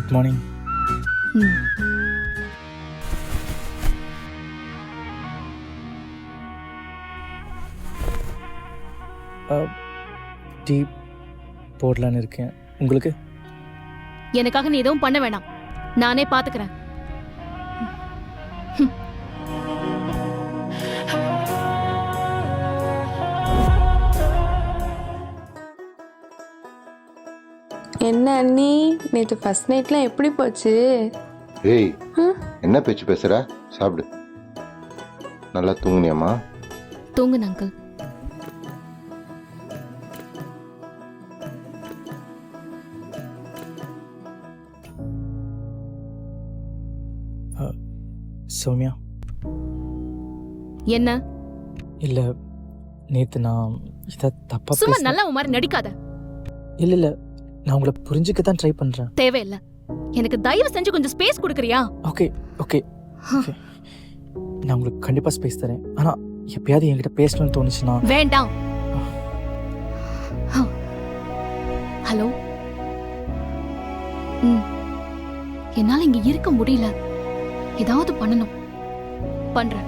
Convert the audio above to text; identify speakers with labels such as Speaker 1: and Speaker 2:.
Speaker 1: Good morning. Tea போடலான்னு இருக்கேன். உங்களுக்கு?
Speaker 2: எனக்காக நீ எதுவும் பண்ண வேணாம், நானே பாத்துக்கிறேன்.
Speaker 3: என்ன அண்ணி, நேற்று ஃபர்ஸ்ட் நைட்லாம் எப்படி போச்சு?
Speaker 4: ஏய், என்ன பேச்சு பேசுற? சாப்பிடு. நல்லா தூங்குனியாம்மா?
Speaker 2: தூங்குன அங்கிள்.
Speaker 1: சௌமியா,
Speaker 2: என்ன?
Speaker 1: இல்லை நேற்று நான் இதை தப்பா
Speaker 2: சும்மா
Speaker 1: பேசினேன்.
Speaker 2: நல்லா உன் மாதிரி நடிக்காத.
Speaker 1: இல்லை இல்லை, நான் உங்களை புரிஞ்சுக்க தான் ட்ரை பண்ணுறேன்.
Speaker 2: தேவையில்லை. எனக்கு தயவு செஞ்சு கொஞ்சம் ஸ்பேஸ் கொடுக்குறியா?
Speaker 1: ஓகே ஓகே ஓகே, நான் உங்களுக்கு கண்டிப்பாக ஸ்பேஸ் தரேன். ஆனால் எப்பயாவது என்கிட்ட பேசணும்னு தோணுச்சுன்னா.
Speaker 2: வேண்டாம். ஹலோ. என்னால இங்க இருக்க முடியல, ஏதாவது பண்ணணும். பண்றேன்.